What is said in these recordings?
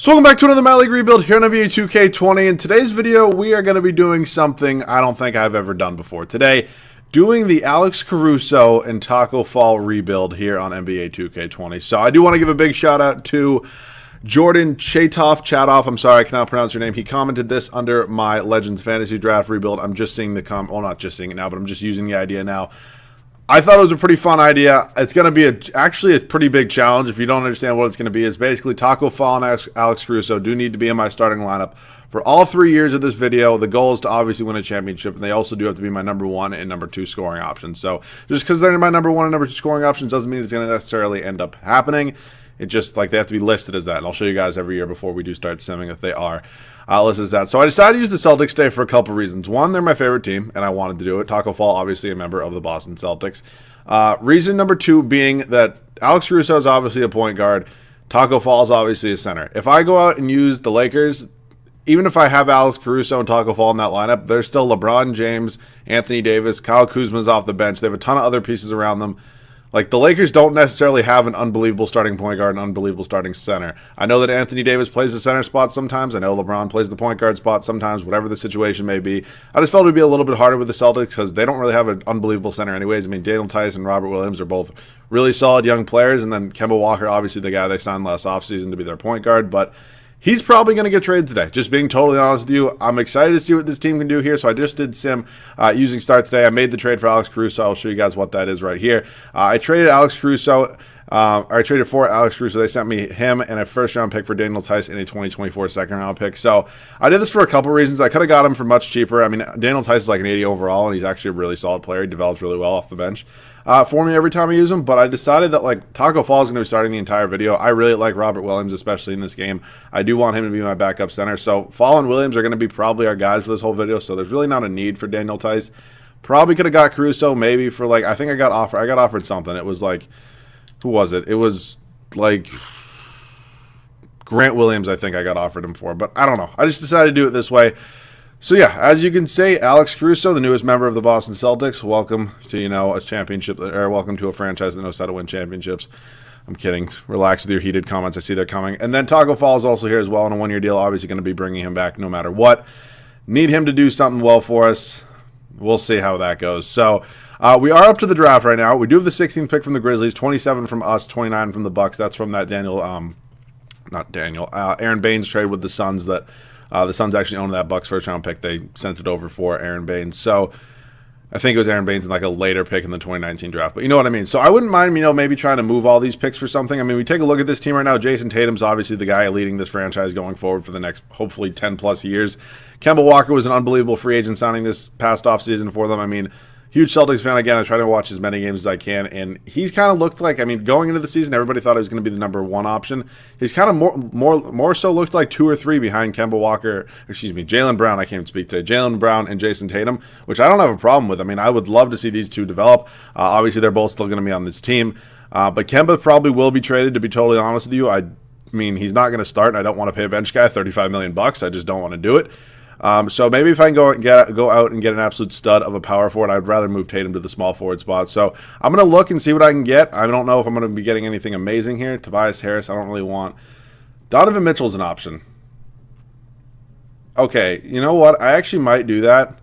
So welcome back to another My League rebuild here on NBA 2K20. In today's video, we are going to be doing something I don't think I've ever done before. Today, doing the Alex Caruso and Tacko Fall rebuild here on NBA 2K20. So I do want to give a big shout out to Jordan Chatoff. I'm sorry, I cannot pronounce your name. He commented this under my Legends Fantasy Draft rebuild. I'm just seeing the well, not just seeing it now, but I'm just using the idea now. I thought it was a pretty fun idea. It's going to be actually a pretty big challenge. If you don't understand what it's going to be, it's basically Tacko Fall and Alex Caruso do need to be in my starting lineup for all 3 years of this video. The goal is to obviously win a championship, and they also do have to be my number 1 and number 2 scoring options. So just because they're my number 1 and number 2 scoring options doesn't mean it's going to necessarily end up happening. It just, like, they have to be listed as that, and I'll show you guys every year before we do start simming if they are listed as that. So I decided to use the Celtics today for a couple reasons. One, they're my favorite team, and I wanted to do it. Tacko Fall, obviously a member of the Boston Celtics. Reason number 2 being that Alex Caruso is obviously a point guard. Tacko Fall is obviously a center. If I go out and use the Lakers, even if I have Alex Caruso and Tacko Fall in that lineup, there's still LeBron James, Anthony Davis, Kyle Kuzma's off the bench. They have a ton of other pieces around them. Like, the Lakers don't necessarily have an unbelievable starting point guard and unbelievable starting center. I know that Anthony Davis plays the center spot sometimes. I know LeBron plays the point guard spot sometimes, whatever the situation may be. I just felt it would be a little bit harder with the Celtics because they don't really have an unbelievable center anyways. I mean, Daniel Tice and Robert Williams are both really solid young players, and then Kemba Walker, obviously the guy they signed last offseason to be their point guard, but he's probably going to get traded today. Just being totally honest with you, I'm excited to see what this team can do here. So I just did sim using start today. I made the trade for Alex Caruso. I'll show you guys what that is right here. I traded Alex Caruso. I traded for Alex Caruso. They sent me him and a first-round pick for Daniel Tice and a 2024 second-round pick. So I did this for a couple reasons. I could have got him for much cheaper. I mean, Daniel Tice is like an 80 overall, and he's actually a really solid player. He develops really well off the bench for me every time I use him. But I decided that, like, Tacko Fall is going to be starting the entire video. I really like Robert Williams, especially in this game. I do want him to be my backup center. So Fall and Williams are going to be probably our guys for this whole video. So there's really not a need for Daniel Tice. Probably could have got Caruso maybe for, like, I think I got offered something. It was like, who was it? It was like Grant Williams, I think I got offered him for, but I don't know. I just decided to do it this way. So yeah, as you can see, Alex Caruso, the newest member of the Boston Celtics, welcome to, a championship, or welcome to a franchise that knows how to win championships. I'm kidding. Relax with your heated comments. I see they're coming. And then Tacko Fall is also here as well on a one-year deal. Obviously going to be bringing him back no matter what. Need him to do something well for us. We'll see how that goes. So we are up to the draft right now. We do have the 16th pick from the Grizzlies, 27 from us, 29 from the Bucks. That's from that Aaron Baines trade with the Suns that the Suns actually owned that Bucks first-round pick. They sent it over for Aaron Baines. So I think it was Aaron Baines in like a later pick in the 2019 draft. But you know what I mean. So I wouldn't mind, maybe trying to move all these picks for something. I mean, we take a look at this team right now. Jayson Tatum's obviously the guy leading this franchise going forward for the next, hopefully, 10-plus years. Kemba Walker was an unbelievable free agent signing this past offseason for them. I mean, huge Celtics fan. Again, I try to watch as many games as I can, and he's kind of looked like, going into the season, everybody thought he was going to be the number 1 option. He's kind of more so looked like 2 or 3 behind Jaylen Brown. I can't speak today. Jaylen Brown and Jayson Tatum, which I don't have a problem with. I mean, I would love to see these two develop. Obviously, they're both still going to be on this team, but Kemba probably will be traded. To be totally honest with you, I mean, he's not going to start, and I don't want to pay a bench guy $35 million. I just don't want to do it. So maybe if I can go out and get an absolute stud of a power forward, I'd rather move Tatum to the small forward spot. So I'm going to look and see what I can get. I don't know if I'm going to be getting anything amazing here. Tobias Harris, I don't really want. Donovan Mitchell's an option. Okay, you know what? I actually might do that.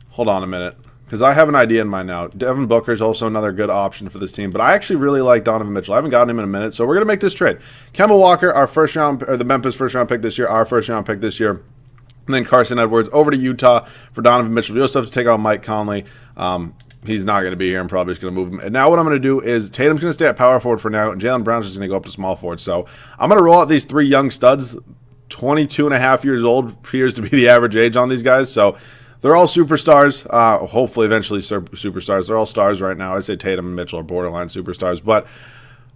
Hold on a minute, because I have an idea in mind now. Devin Booker's also another good option for this team, but I actually really like Donovan Mitchell. I haven't gotten him in a minute, so we're going to make this trade. Kemba Walker, the Memphis first-round pick this year, our first-round pick this year. And then Carson Edwards over to Utah for Donovan Mitchell. We also have to take out Mike Conley. He's not going to be here. I'm probably just going to move him. And now what I'm going to do is Tatum's going to stay at power forward for now, and Jaylen Brown's just going to go up to small forward. So I'm going to roll out these 3 young studs. 22 and a half years old appears to be the average age on these guys. So they're all superstars. Hopefully eventually superstars. They're all stars right now. I'd say Tatum and Mitchell are borderline superstars. But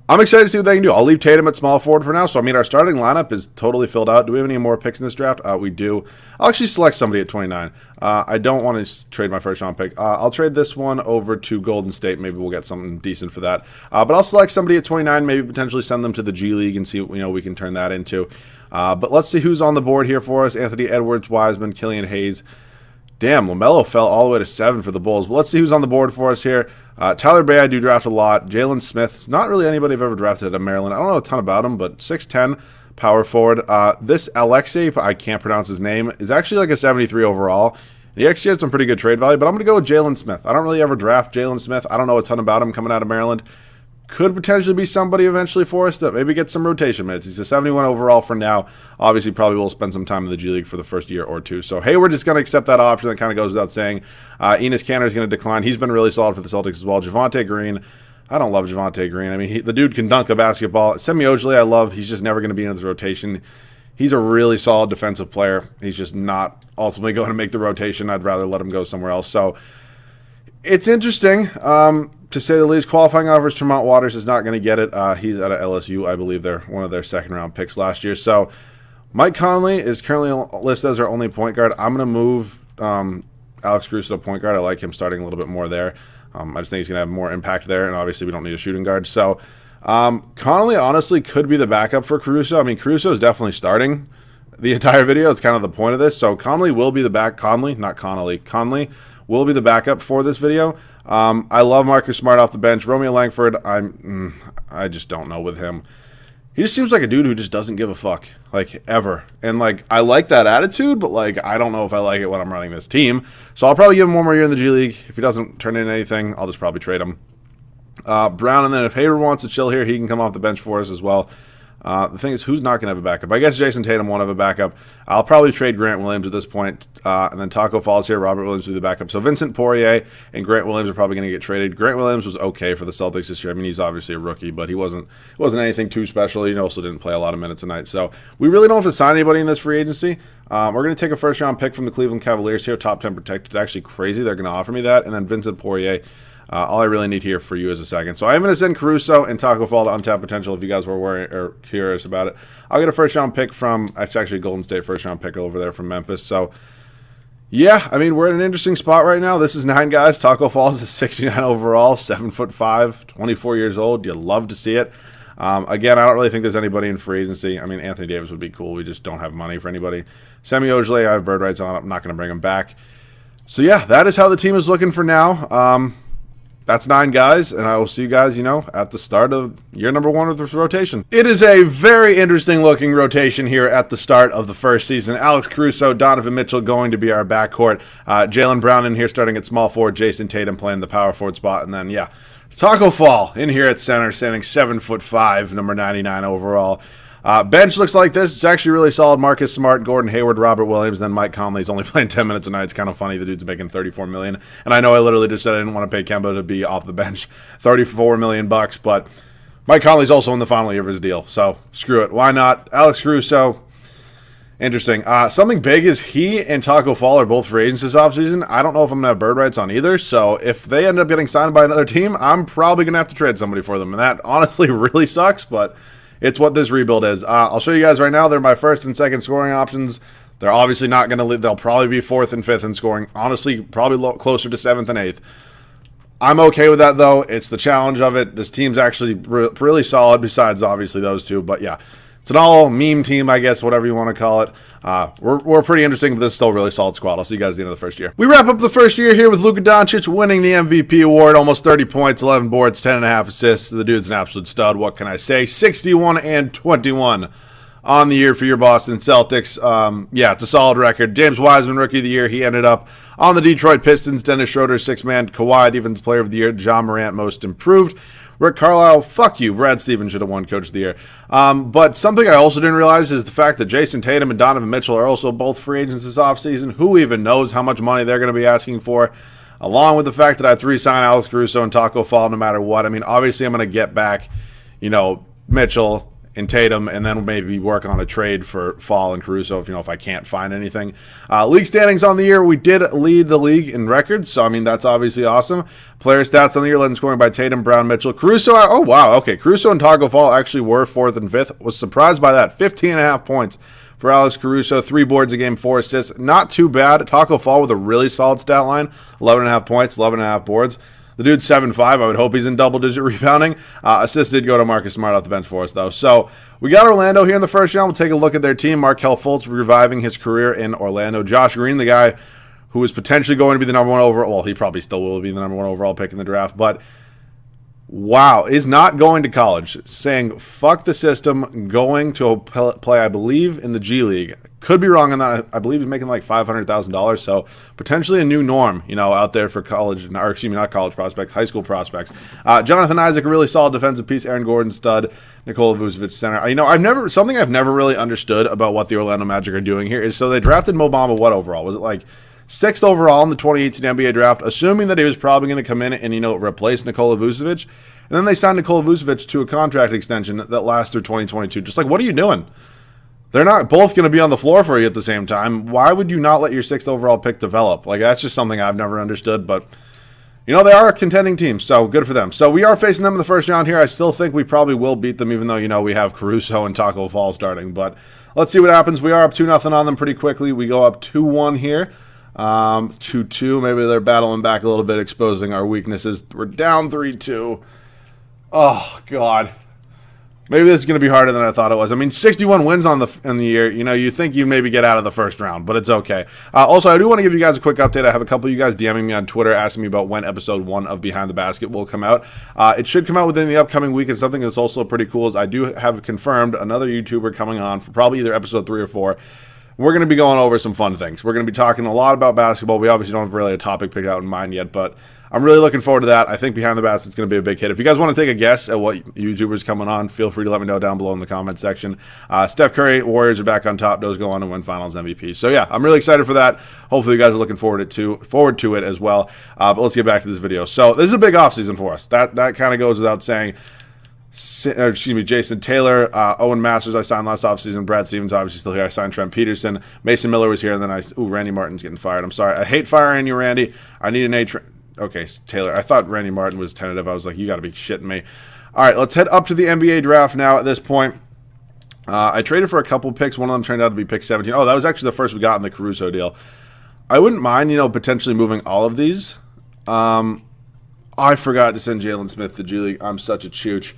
I'm excited to see what they can do. I'll leave Tatum at small forward for now. So, our starting lineup is totally filled out. Do we have any more picks in this draft? We do. I'll actually select somebody at 29. I don't want to trade my first-round pick. I'll trade this one over to Golden State. Maybe we'll get something decent for that. But I'll select somebody at 29, maybe potentially send them to the G League and see what we can turn that into. But let's see who's on the board here for us. Anthony Edwards, Wiseman, Killian Hayes. Damn, LaMelo fell all the way to 7 for the Bulls. But let's see who's on the board for us here. Tyler Bay, I do draft a lot. Jalen Smith, it's not really anybody I've ever drafted at Maryland. I don't know a ton about him, but 6'10", power forward. This Alexei, I can't pronounce his name, is actually like a 73 overall. He actually had some pretty good trade value, but I'm going to go with Jalen Smith. I don't really ever draft Jalen Smith. I don't know a ton about him coming out of Maryland. Could potentially be somebody eventually for us that maybe gets some rotation minutes. He's a 71 overall for now. Obviously, probably will spend some time in the G League for the first year or two. So Hayward is going to accept that option. That kind of goes without saying. Enes Kanter is going to decline. He's been really solid for the Celtics as well. Javonte Green. I don't love Javonte Green. I mean, the dude can dunk a basketball. Semi Ojeleye, I love. He's just never going to be in the rotation. He's a really solid defensive player. He's just not ultimately going to make the rotation. I'd rather let him go somewhere else. So it's interesting. To say the least. Qualifying offers, Tremont Waters is not going to get it. He's out of LSU. I believe they're one of their second-round picks last year. So Mike Conley is currently listed as our only point guard. I'm going to move Alex Caruso to point guard. I like him starting a little bit more there. I just think he's going to have more impact there, and obviously we don't need a shooting guard. So Conley honestly could be the backup for Caruso. I mean, Caruso is definitely starting the entire video. It's kind of the point of this. So Conley will be the Conley will be the backup for this video. I love Marcus Smart off the bench. Romeo Langford, I just don't know with him. He just seems like a dude who just doesn't give a fuck, like, ever. And, like, I like that attitude, but, like, I don't know if I like it when I'm running this team. So I'll probably give him one more year in the G League. If he doesn't turn in anything, I'll just probably trade him. Brown, and then if Hayward wants to chill here, he can come off the bench for us as well. The thing is, who's not going to have a backup? I guess Jason Tatum won't have a backup. I'll probably trade Grant Williams at this point. And then Tacko falls here. Robert Williams will be the backup. So Vincent Poirier and Grant Williams are probably going to get traded. Grant Williams was okay for the Celtics this year. I mean, he's obviously a rookie, but he wasn't anything too special. He also didn't play a lot of minutes a night. So we really don't have to sign anybody in this free agency. We're going to take a first-round pick from the Cleveland Cavaliers here, top 10 protected. It's actually crazy. They're going to offer me that. And then Vincent Poirier. All I really need here for you is a second. So I'm going to send Caruso and Tacko Fall to untapped potential if you guys were worried or curious about it. I'll get a first-round pick from, it's actually a Golden State first-round pick over there from Memphis. So, yeah, I mean, we're in an interesting spot right now. This is 9 guys. Tacko Fall is a 69 overall, 7'5", 24 years old. You love to see it. Again, I don't really think there's anybody in free agency. I mean, Anthony Davis would be cool. We just don't have money for anybody. Semi Ojeleye, I have bird rights on. I'm not going to bring him back. So, yeah, that is how the team is looking for now. That's 9 guys, and I will see you guys, at the start of year number 1 of this rotation. It is a very interesting-looking rotation here at the start of the first season. Alex Caruso, Donovan Mitchell going to be our backcourt. Jaylen Brown in here starting at small forward. Jason Tatum playing the power forward spot. And then, yeah, Tacko Fall in here at center, standing 7'5", number 99 overall. Bench looks like this. It's actually really solid. Marcus Smart, Gordon Hayward, Robert Williams, then Mike Conley's only playing 10 minutes a night. It's kind of funny. The dude's making $34 million. And I know I literally just said I didn't want to pay Kemba to be off the bench. $34 million bucks, but Mike Conley's also in the final year of his deal. So screw it. Why not? Alex Caruso. Interesting. Something big is he and Tacko Fall are both free agents this offseason. I don't know if I'm going to have bird rights on either. So if they end up getting signed by another team, I'm probably going to have to trade somebody for them. And that honestly really sucks, but it's what this rebuild is. I'll show you guys right now. They're my first and second scoring options. They're obviously not going to – they'll probably be 4th and 5th in scoring. Honestly, probably closer to 7th and 8th. I'm okay with that, though. It's the challenge of it. This team's actually really solid besides, obviously, those two. But, yeah, it's an all-meme team, I guess, whatever you want to call it. We're pretty interesting, but this is still a really solid squad. I'll see you guys at the end of the first year. We wrap up the first year here with Luka Doncic winning the MVP award. Almost 30 points, 11 boards, 10.5 assists. The dude's an absolute stud. What can I say? 61 and 21 on the year for your Boston Celtics. Yeah, it's a solid record. James Wiseman, Rookie of the Year. He ended up on the Detroit Pistons. Dennis Schroeder, 6-man. Kawhi, Defensive Player of the Year. John Morant, Most Improved. Rick Carlisle, fuck you. Brad Stevens should have won Coach of the Year. But something I also didn't realize is the fact that Jason Tatum and Donovan Mitchell are also both free agents this offseason. Who even knows how much money they're going to be asking for? Along with the fact that I have to re-sign Alex Caruso and Tacko Fall no matter what. I mean, obviously I'm going to get back, Mitchell and Tatum, and then maybe work on a trade for Fall and Caruso if I can't find anything. League standings on the year, we did lead the league in records, so I mean that's obviously awesome. Player stats on the year, led in scoring by Tatum, Brown, Mitchell, Caruso. Oh wow, okay, Caruso and Tacko Fall actually were 4th and 5th. Was surprised by that. 15.5 points for Alex Caruso, 3 boards a game, 4 assists. Not too bad. Tacko Fall with a really solid stat line, 11.5 points, 11.5 boards. The dude's 7'5". I would hope he's in double-digit rebounding. Assists did go to Marcus Smart off the bench for us, though. So we got Orlando here in the first round. We'll take a look at their team. Markelle Fultz reviving his career in Orlando. Josh Green, the guy who is potentially going to be the number 1 overall. Well, he probably still will be the number 1 overall pick in the draft. But Wow, is not going to college, saying fuck the system, going to play, I believe, in the G League. Could be wrong on that. I believe he's making like $500,000, so potentially a new norm, out there for college, or excuse me, not college prospects, high school prospects. Jonathan Isaac, a really solid defensive piece. Aaron Gordon, stud. Nikola Vucevic, center. I've never really understood about what the Orlando Magic are doing here is, so they drafted Mo Bamba what overall? Was it like 6th overall in the 2018 NBA draft, assuming that he was probably going to come in and, replace Nikola Vucevic. And then they signed Nikola Vucevic to a contract extension that lasts through 2022. Just like, what are you doing? They're not both going to be on the floor for you at the same time. Why would you not let your 6th overall pick develop? Like, that's just something I've never understood. But, they are a contending team, so good for them. So we are facing them in the first round here. I still think we probably will beat them, even though, we have Caruso and Tacko Fall starting. But let's see what happens. We are up 2-0 on them pretty quickly. We go up 2-1 here. 2-2. Maybe they're battling back a little bit, exposing our weaknesses. We're down 3-2. Oh, God. Maybe this is going to be harder than I thought it was. 61 wins in the year. You think you maybe get out of the first round, but it's okay. Also, I do want to give you guys a quick update. I have a couple of you guys DMing me on Twitter asking me about when episode 1 of Behind the Basket will come out. It should come out within the upcoming week, and something that's also pretty cool is I do have confirmed another YouTuber coming on for probably either episode 3 or 4. We're going to be going over some fun things. We're going to be talking a lot about basketball. We obviously don't have really a topic picked out in mind yet, but I'm really looking forward to that. I think Behind the Basket's going to be a big hit. If you guys want to take a guess at what YouTuber's coming on, feel free to let me know down below in the comment section. Steph Curry, Warriors are back on top. Those go on to win Finals MVP. So yeah, I'm really excited for that. Hopefully you guys are looking forward to it as well. But let's get back to this video. So this is a big offseason for us. That kind of goes without saying. Jason Taylor, Owen Masters I signed last offseason. Brad Stevens obviously still here. I signed Trent Peterson. Mason Miller was here, and then Randy Martin's getting fired. I'm sorry. I hate firing you, Randy. I need an Okay, Taylor. I thought Randy Martin was tentative. I was like, you got to be shitting me. All right, let's head up to the NBA draft now at this point. I traded for a couple picks. One of them turned out to be pick 17. Oh, that was actually the first we got in the Caruso deal. I wouldn't mind, potentially moving all of these. I forgot to send Jalen Smith to G League. I'm such a chooch.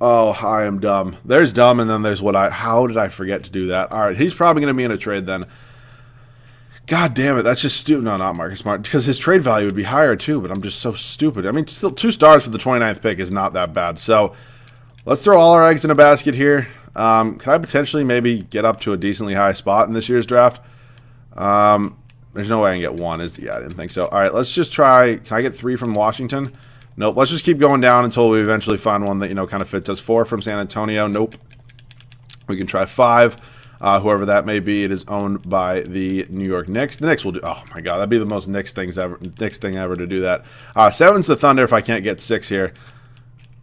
Oh, I am dumb. There's dumb, and then there's how did I forget to do that? All right, he's probably going to be in a trade then. God damn it, that's just stupid. No, not Marcus Smart, because his trade value would be higher too, but I'm just so stupid. Still 2 stars for the 29th pick is not that bad. So let's throw all our eggs in a basket here. Can I potentially maybe get up to a decently high spot in this year's draft? There's no way I can get 1. I didn't think so. All right, let's just try. Can I get 3 from Washington? Nope. Let's just keep going down until we eventually find one that, kind of fits us. 4 from San Antonio. Nope. We can try 5. Whoever that may be, it is owned by the New York Knicks. The Knicks will do. Oh my God, that'd be the most Knicks thing ever to do that. 7's the Thunder. If I can't get 6 here,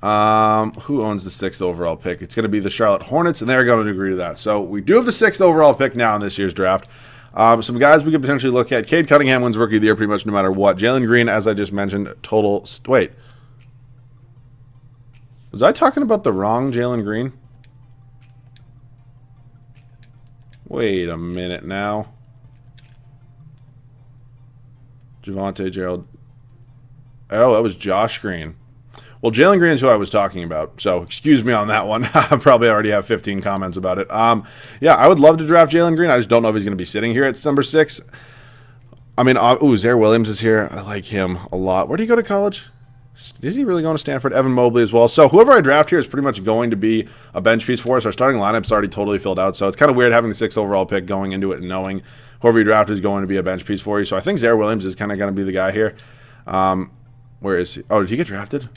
who owns the 6th overall pick? It's going to be the Charlotte Hornets, and they're going to agree to that. So we do have the 6th overall pick now in this year's draft. Some guys we could potentially look at. Cade Cunningham wins Rookie of the Year pretty much no matter what. Jalen Green, as I just mentioned, total. Wait, was I talking about the wrong Jalen Green? Wait a minute now. Javonte Gerald. Oh, that was Josh Green. Well, Jalen Green is who I was talking about, so excuse me on that one. I probably already have 15 comments about it. Yeah, I would love to draft Jalen Green. I just don't know if he's going to be sitting here at number 6. Zaire Williams is here. I like him a lot. Where did he go to college? Is he really going to Stanford? Evan Mobley as well. So whoever I draft here is pretty much going to be a bench piece for us. Our starting lineup's already totally filled out, so it's kind of weird having the 6th overall pick going into it and knowing whoever you draft is going to be a bench piece for you. So I think Zaire Williams is kind of going to be the guy here. Where is he? Oh, did he get drafted?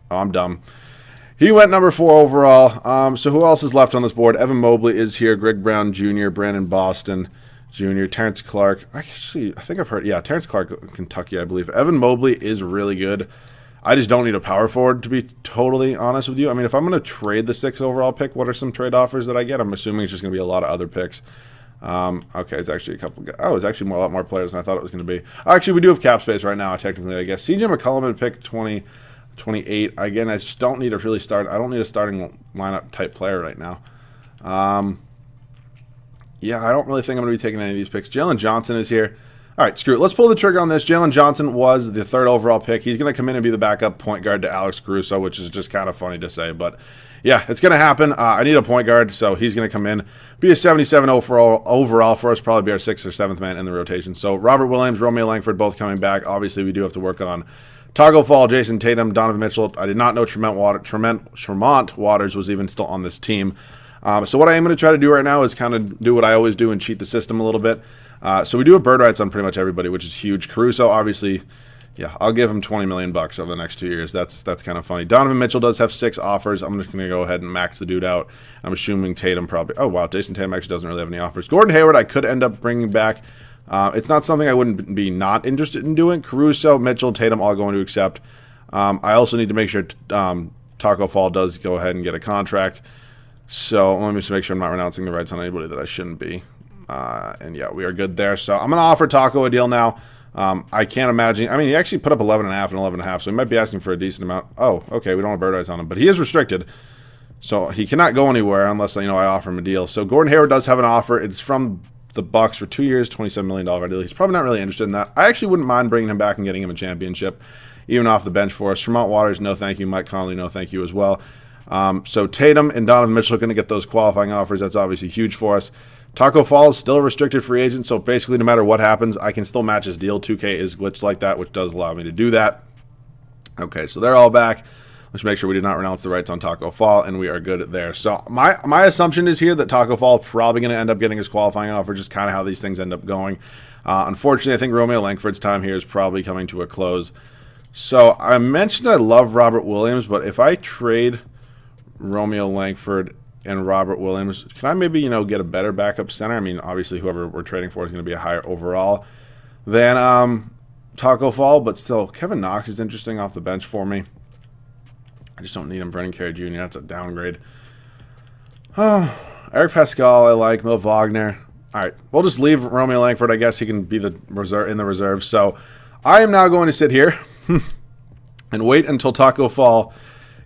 Oh, I'm dumb. He went number 4 overall. So who else is left on this board? Evan Mobley is here. Greg Brown Jr., Brandon Boston Jr., Terrence Clark. I think I've heard. Yeah, Terrence Clark, Kentucky, I believe. Evan Mobley is really good. I just don't need a power forward, to be totally honest with you. If I'm going to trade the 6th overall pick, what are some trade offers that I get? I'm assuming it's just going to be a lot of other picks. Okay, it's actually a couple. Oh, it's actually a lot more players than I thought it was going to be. Actually, we do have cap space right now, technically, I guess. CJ McCollum at pick 28. Again, I just don't need to really start. I don't need a starting lineup type player right now. Yeah, I don't really think I'm going to be taking any of these picks. Jalen Johnson is here. All right, screw it. Let's pull the trigger on this. Jalen Johnson was the 3rd overall pick. He's going to come in and be the backup point guard to Alex Caruso, which is just kind of funny to say. But, yeah, it's going to happen. I need a point guard, so he's going to come in, be a 77 overall for us, probably be our 6th or 7th man in the rotation. So Robert Williams, Romeo Langford, both coming back. Obviously, we do have to work on Tacko Fall, Jason Tatum, Donovan Mitchell. I did not know Tremont Waters was even still on this team. So what I am going to try to do right now is kind of do what I always do and cheat the system a little bit. So we do have bird rights on pretty much everybody, which is huge. Caruso, obviously, yeah, I'll give him $20 million over the next 2 years. That's kind of funny. Donovan Mitchell does have 6 offers. I'm just going to go ahead and max the dude out. I'm assuming Tatum probably. Oh, wow, Jason Tatum actually doesn't really have any offers. Gordon Hayward, I could end up bringing back. It's not something I wouldn't be not interested in doing. Caruso, Mitchell, Tatum, all going to accept. I also need to make sure Tacko Fall does go ahead and get a contract. So let me just make sure I'm not renouncing the rights on anybody that I shouldn't be. And yeah, we are good there. So I'm going to offer Tacko a deal now. I can't imagine. I mean, he actually put up 11.5 and 11.5, so he might be asking for a decent amount. Oh, okay, we don't have bird rights on him, but he is restricted. So he cannot go anywhere unless, I offer him a deal. So Gordon Hayward does have an offer. It's from the Bucks for 2 years, $27 million deal. He's probably not really interested in that. I actually wouldn't mind bringing him back and getting him a championship, even off the bench for us. Tremont Waters, no thank you. Mike Conley, no thank you as well. So Tatum and Donovan Mitchell are going to get those qualifying offers. That's obviously huge for us. Tacko Fall is still a restricted free agent, so basically no matter what happens, I can still match his deal. 2K is glitched like that, which does allow me to do that. Okay, so they're all back. Let's make sure we did not renounce the rights on Tacko Fall, and we are good there. So my assumption is here that Tacko Fall is probably going to end up getting his qualifying offer, just kind of how these things end up going. Unfortunately, I think Romeo Langford's time here is probably coming to a close. So I mentioned I love Robert Williams, but if I trade Romeo Langford and Robert Williams, can I maybe, get a better backup center? I mean, obviously, whoever we're trading for is going to be a higher overall than Tacko Fall, but still, Kevin Knox is interesting off the bench for me. I just don't need him. Brendan Carey Jr., that's a downgrade. Oh, Eric Pascal, I like. Mil Wagner. All right, we'll just leave Romeo Langford. I guess he can be the reserve in the reserve. So I am now going to sit here and wait until Tacko Fall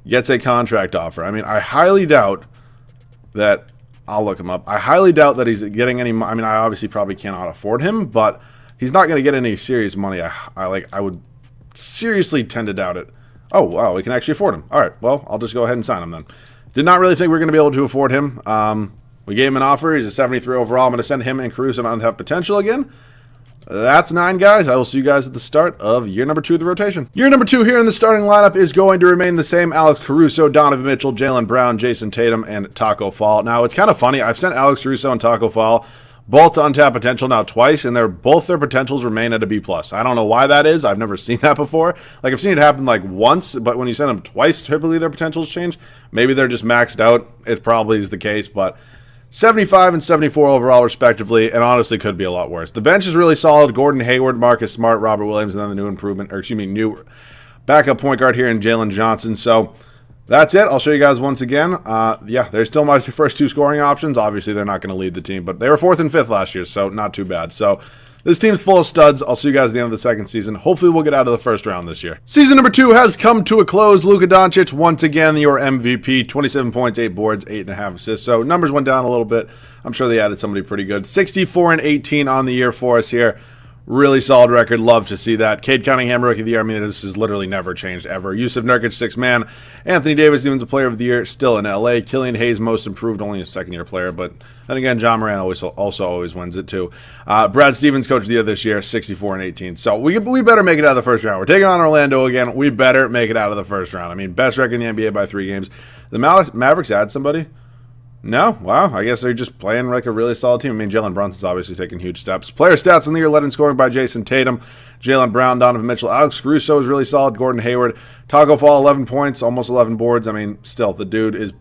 gets a contract offer. I mean, I highly doubt that I'll look him up. I highly doubt that he's getting any. I mean, I obviously probably cannot afford him, but he's not going to get any serious money. I would seriously tend to doubt it. Oh wow, we can actually afford him. All right, well, I'll just go ahead and sign him then. Did not really think we were going to be able to afford him. We gave him an offer. He's a 73 overall. I'm going to send him and Caruso on untapped potential again. That's 9 guys. I will see you guys at the start of year number 2 of the rotation. Year number 2 here in the starting lineup is going to remain the same. Alex Caruso, Donovan Mitchell, Jaylen Brown, Jason Tatum, and Tacko Fall. Now, it's kind of funny. I've sent Alex Caruso and Tacko Fall both to untapped potential now twice, and both their potentials remain at a B+. I don't know why that is. I've never seen that before. Like, I've seen it happen like once, but when you send them twice, typically their potentials change. Maybe they're just maxed out. It probably is the case, but 75 and 74 overall, respectively, and honestly could be a lot worse. The bench is really solid. Gordon Hayward, Marcus Smart, Robert Williams, and then the new backup point guard here in Jalen Johnson. So that's it. I'll show you guys once again. Yeah, there's still my first 2 scoring options. Obviously, they're not going to lead the team, but they were 4th and 5th last year, so not too bad. So this team's full of studs. I'll see you guys at the end of the second season. Hopefully, we'll get out of the first round this year. Season number 2 has come to a close. Luka Doncic, once again, your MVP. 27 points, 8 boards, 8.5 assists. So numbers went down a little bit. I'm sure they added somebody pretty good. 64 and 18 on the year for us here. Really solid record. Love to see that. Cade Cunningham, Rookie of the Year. I mean, this has literally never changed ever. Yusuf Nurkic, 6th man. Anthony Davis, Defensive Player of the Year, still in LA. Killian Hayes, Most Improved, only a 2nd-year player. But then again, John Moran also always wins it too. Brad Stevens, Coach of the Year this year, 64 and 18. So we better make it out of the first round. We're taking on Orlando again. We better make it out of the first round. I mean, best record in the NBA by 3 games. The Mavericks add somebody? No? Wow. I guess they're just playing like a really solid team. I mean, Jalen Brunson's obviously taking huge steps. Player stats in the year led in scoring by Jason Tatum, Jaylen Brown, Donovan Mitchell. Alex Caruso is really solid. Gordon Hayward. Tacko Fall, 11 points, almost 11 boards. I mean, still, the dude is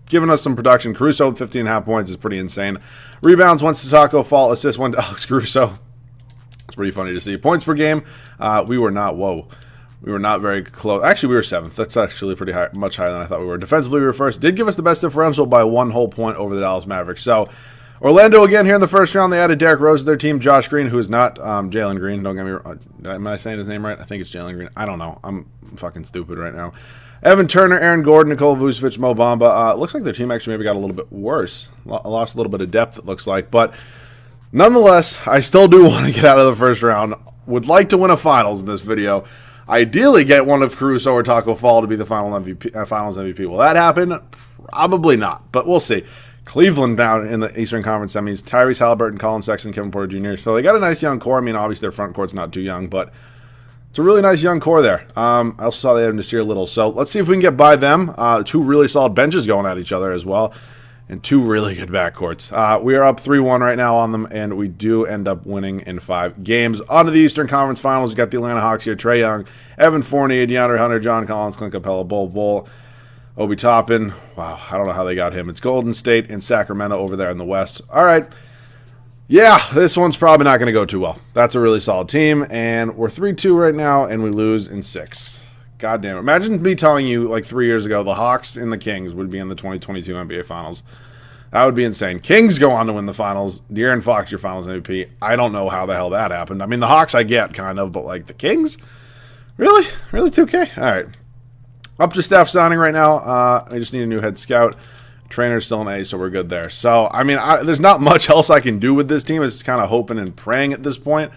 giving us some production. Caruso, 15.5 points is pretty insane. Rebounds, 1 to Tacko Fall. Assists, 1 to Alex Caruso. It's pretty funny to see. Points per game, we were not very close. Actually, we were 7th. That's actually pretty high, much higher than I thought we were. Defensively, we were 1st. Did give us the best differential by 1 whole point over the Dallas Mavericks. So, Orlando again here in the first round. They added Derrick Rose to their team. Josh Green, who is not Jalen Green. Don't get me wrong. Am I saying his name right? I think it's Jalen Green. I don't know. I'm fucking stupid right now. Evan Turner, Aaron Gordon, Nikola Vucevic, Mo Bamba. Looks like their team actually maybe got a little bit worse. Lost a little bit of depth, it looks like. But nonetheless, I still do want to get out of the first round. Would like to win a finals in this video. Ideally, get one of Caruso or Tacko Fall to be the finals MVP. Will that happen? Probably not, but we'll see. Cleveland down in the Eastern Conference semis. Tyrese Halliburton, Colin Sexton, Kevin Porter Jr. So they got a nice young core. I mean, obviously their front court's not too young, but It's a really nice young core there. I also saw they had Nasir Little. So let's see if we can get by them. Two really solid benches going at each other as well. And two really good backcourts. We are up 3-1 right now on them, and we do end up winning in 5 games. On to the Eastern Conference Finals. We got the Atlanta Hawks here. Trae Young, Evan Fournier, DeAndre Hunter, John Collins, Clint Capella, Bol, Obi Toppin. Wow, I don't know how they got him. It's Golden State and Sacramento over there in the West. All right. Yeah, this one's probably not going to go too well. That's a really solid team, and we're 3-2 right now, and we lose in 6. God damn it. Imagine me telling you, like 3 years ago, the Hawks and the Kings would be in the 2022 NBA Finals. That would be insane. Kings go on to win the Finals. De'Aaron Fox, your Finals MVP. I don't know how the hell that happened. I mean, the Hawks I get, kind of, but, like, the Kings? Really? Really, 2K? All right. Up to staff signing right now. I just need a new head scout. Trainer's still an A, so we're good there. So, I mean, there's not much else I can do with this team. It's just kind of hoping and praying at this point.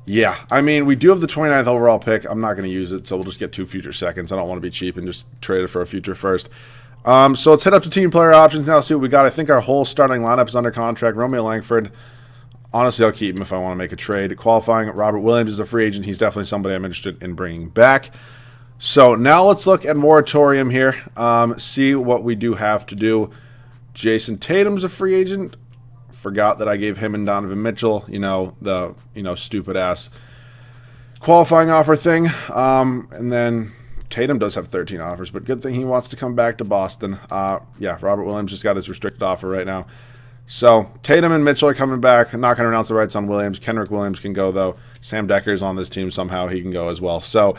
Yeah, I mean, we do have the 29th overall pick. I'm not going to use it, so we'll just get 2 future seconds. I don't want to be cheap and just trade it for a future first. So let's head up to team player options now, see what we got. I think our whole starting lineup is under contract. Romeo Langford, honestly, I'll keep him if I want to make a trade. Qualifying, Robert Williams is a free agent. He's definitely somebody I'm interested in bringing back. So now let's look at moratorium here, see what we do have to do. Jason Tatum's a free agent. Forgot that I gave him and Donovan Mitchell, the stupid ass qualifying offer thing. And then Tatum does have 13 offers, but good thing he wants to come back to Boston. Yeah, Robert Williams just got his restricted offer right now. So Tatum and Mitchell are coming back. I'm not going to announce the rights on Williams. Kenrick Williams can go, though. Sam Decker's on this team somehow. He can go as well. So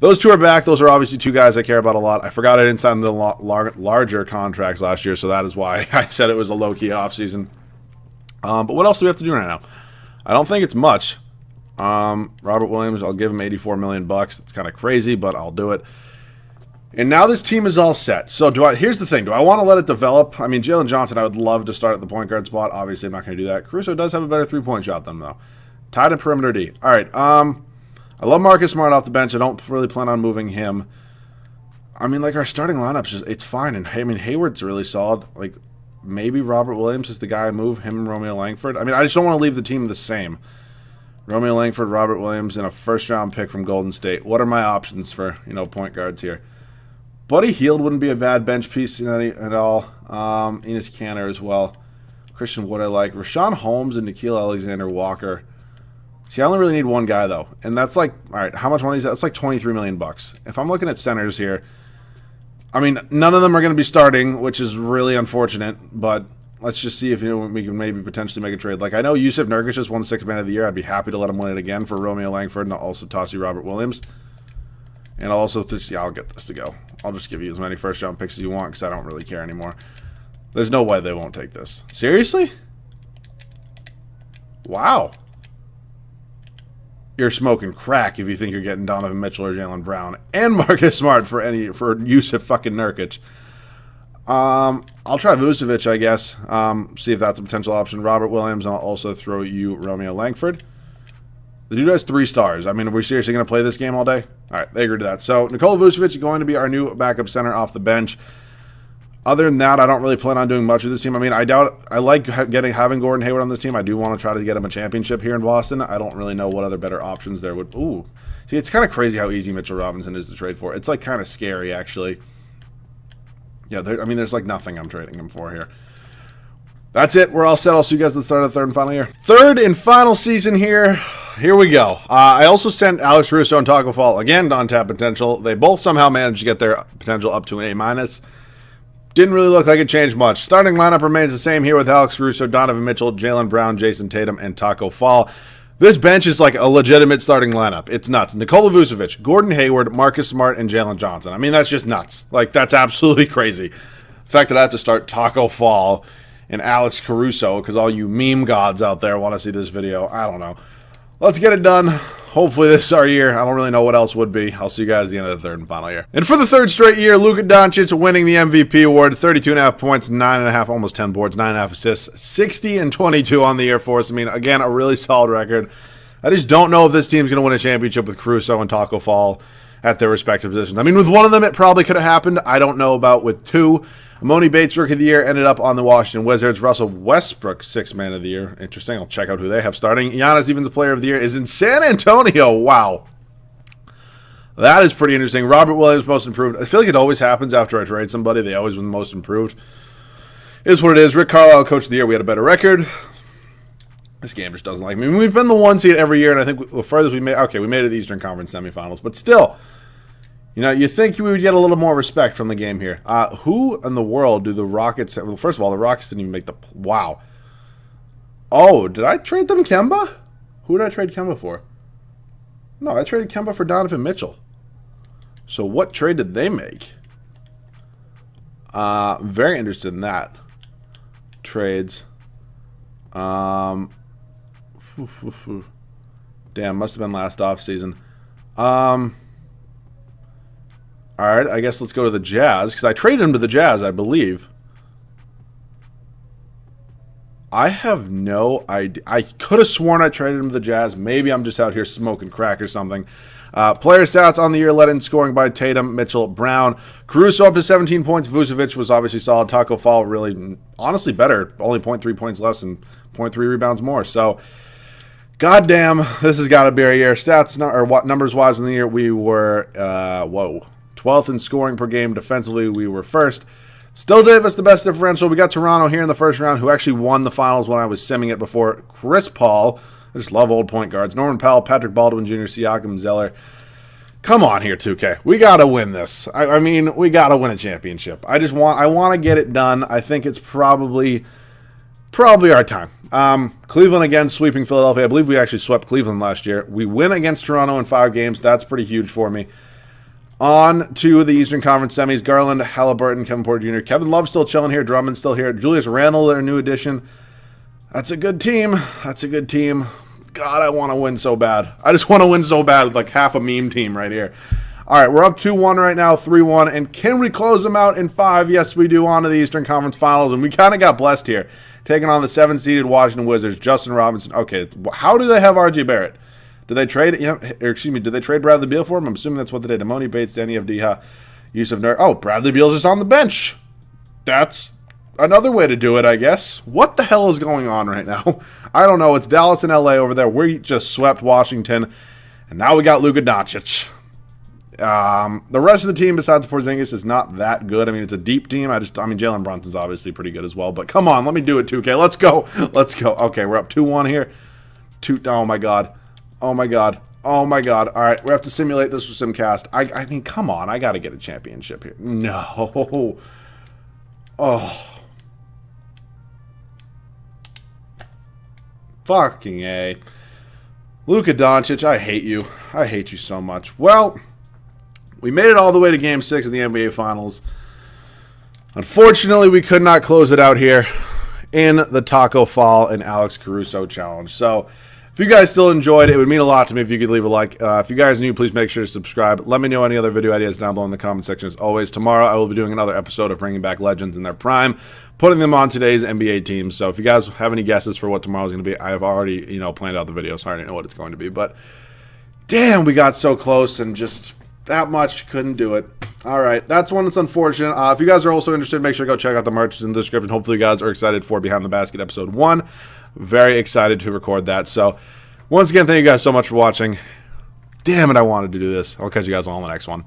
those two are back. Those are obviously 2 guys I care about a lot. I forgot I didn't sign the larger contracts last year, so that is why I said it was a low-key offseason. But what else do we have to do right now? I don't think it's much. Robert Williams, I'll give him $84 million. It's kind of crazy, but I'll do it. And now this team is all set. So here's the thing. Do I want to let it develop? I mean, Jalen Johnson, I would love to start at the point guard spot. Obviously, I'm not going to do that. Caruso does have a better three-point shot than him, though. Tied in perimeter D. All right. I love Marcus Smart off the bench. I don't really plan on moving him. I mean, like, our starting lineup's it's fine. And, I mean, Hayward's really solid. Like, maybe Robert Williams is the guy I move, him and Romeo Langford. I mean, I just don't want to leave the team the same. Romeo Langford, Robert Williams, and a first-round pick from Golden State. What are my options for, point guards here? Buddy Hield wouldn't be a bad bench piece at all. Enes Kanter as well. Christian Wood I like. Rashawn Holmes and Nickeil Alexander-Walker. See, I only really need one guy, though. And that's like, all right, how much money is that? That's like $23 million. If I'm looking at centers here, I mean, none of them are going to be starting, which is really unfortunate. But let's just see if we can maybe potentially make a trade. Like, I know Yusuf Nurkic just won 6th man of the year. I'd be happy to let him win it again for Romeo Langford, and I'll also toss you Robert Williams. And I'll also, I'll get this to go. I'll just give you as many first-round picks as you want because I don't really care anymore. There's no way they won't take this. Seriously? Wow. You're smoking crack if you think you're getting Donovan Mitchell or Jaylen Brown and Marcus Smart for Yusuf fucking Nurkic. I'll try Vucevic, I guess. See if that's a potential option. Robert Williams, and I'll also throw you Romeo Langford. The dude has 3 stars. I mean, are we seriously going to play this game all day? All right, they agreed to that. So Nikola Vucevic is going to be our new backup center off the bench. Other than that, I don't really plan on doing much with this team. I mean, I like having Gordon Hayward on this team. I do want to try to get him a championship here in Boston. I don't really know what other better options there would. Ooh, see, it's kind of crazy how easy Mitchell Robinson is to trade for. It's like kind of scary, actually. Yeah, I mean, there's like nothing I'm trading him for here. That's it. We're all set. I'll see you guys at the start of the third and final year. Third and final season here. Here we go. I also sent Alex Caruso and Tacko Fall again to untapped potential. They both somehow managed to get their potential up to an A-. Didn't really look like it changed much. Starting lineup remains the same here with Alex Caruso, Donovan Mitchell, Jaylen Brown, Jason Tatum, and Tacko Fall. This bench is like a legitimate starting lineup. It's nuts. Nikola Vucevic, Gordon Hayward, Marcus Smart, and Jalen Johnson. I mean, that's just nuts. Like, that's absolutely crazy. The fact that I have to start Tacko Fall and Alex Caruso because all you meme gods out there want to see this video. I don't know. Let's get it done. Hopefully this is our year. I don't really know what else would be. I'll see you guys at the end of the third and final year. And for the third straight year, Luka Doncic winning the MVP award. 32.5 points, 9.5, almost 10 boards, 9.5 assists, 60 and 22 on the year for us. I mean, again, a really solid record. I just don't know if this team's going to win a championship with Caruso and Tacko Fall at their respective positions. I mean, with one of them, it probably could have happened. I don't know about with 2. Amoni Bates, Rookie of the Year, ended up on the Washington Wizards. Russell Westbrook, 6th man of the year. Interesting. I'll check out who they have starting. Giannis, even the Player of the Year, is in San Antonio. Wow. That is pretty interesting. Robert Williams, most improved. I feel like it always happens after I trade somebody. They always win the most improved. Is what it is. Rick Carlisle, Coach of the Year. We had a better record. This game just doesn't like me. We've been the 1 seed every year, and I think the furthest we made, okay, we made it to the Eastern Conference semifinals, but still, you know, you think we would get a little more respect from the game here. Who in the world do the Rockets have? Well, first of all, the Rockets didn't even make the, wow. Oh, did I trade them Kemba? Who did I trade Kemba for? No, I traded Kemba for Donovan Mitchell. So what trade did they make? Very interested in that. Trades. Damn, must have been last offseason. Alright, I guess let's go to the Jazz, because I traded him to the Jazz, I believe. I have no idea. I could have sworn I traded him to the Jazz. Maybe I'm just out here smoking crack or something. Player stats on the year led in scoring by Tatum, Mitchell, Brown. Caruso up to 17 points. Vucevic was obviously solid. Tacko Fall really, honestly better. Only 0.3 points less and 0.3 rebounds more. So, goddamn, this has got to be our year. Stats, or what numbers-wise in the year, we were, 12th in scoring per game. Defensively, we were first. Still gave us the best differential. We got Toronto here in the first round, who actually won the finals when I was simming it before. Chris Paul. I just love old point guards. Norman Powell, Patrick Baldwin Jr., Siakam, Zeller. Come on here, 2K. We got to win this. I mean, we got to win a championship. I want to get it done. I think it's probably our time. Cleveland again, sweeping Philadelphia. I believe we actually swept Cleveland last year. We win against Toronto in 5 games. That's pretty huge for me. On to the Eastern Conference semis. Garland, Halliburton, Kevin Porter Jr. Kevin Love still chilling here. Drummond still here. Julius Randle, their new addition. That's a good team. That's a good team. God, I want to win so bad. I just want to win so bad with like half a meme team right here. All right, we're up 2-1 right now, 3-1. And can we close them out in 5? Yes, we do, on to the Eastern Conference Finals. And we kind of got blessed here. Taking on the 7-seeded Washington Wizards. Justin Robinson. Okay, how do they have R.J. Barrett? Did they trade? Did they trade Bradley Beal for him? I'm assuming that's what they did. Amoni Bates, Danny Avdija, Yusuf Nurk. Oh, Bradley Beal's just on the bench. That's another way to do it, I guess. What the hell is going on right now? I don't know. It's Dallas and LA over there. We just swept Washington, and now we got Luka Doncic. The rest of the team, besides Porzingis, is not that good. I mean, it's a deep team. I mean, Jalen Brunson's obviously pretty good as well. But come on, let me do it, 2K. Let's go. Let's go. Okay, we're up 2-1 here. Oh, my God. Oh, my God. Oh, my God. All right, we have to simulate this with Simcast. I mean, come on. I got to get a championship here. No. Oh. Fucking A. Luka Doncic, I hate you. I hate you so much. Well, we made it all the way to Game 6 of the NBA Finals. Unfortunately, we could not close it out here in the Tacko Fall and Alex Caruso challenge. So, if you guys still enjoyed it, it would mean a lot to me if you could leave a like. If you guys are new, please make sure to subscribe. Let me know any other video ideas down below in the comment section. As always, tomorrow I will be doing another episode of bringing back legends in their prime, putting them on today's NBA teams. So if you guys have any guesses for what tomorrow's going to be, I have already, planned out the video, so I already know what it's going to be. But damn, we got so close and just that much couldn't do it. All right, that's one that's unfortunate. If you guys are also interested, make sure to go check out the merch in the description. Hopefully you guys are excited for Behind the Basket episode 1. Very excited to record that. So once again, thank you guys so much for watching. Damn it, I wanted to do this. I'll catch you guys all on the next one.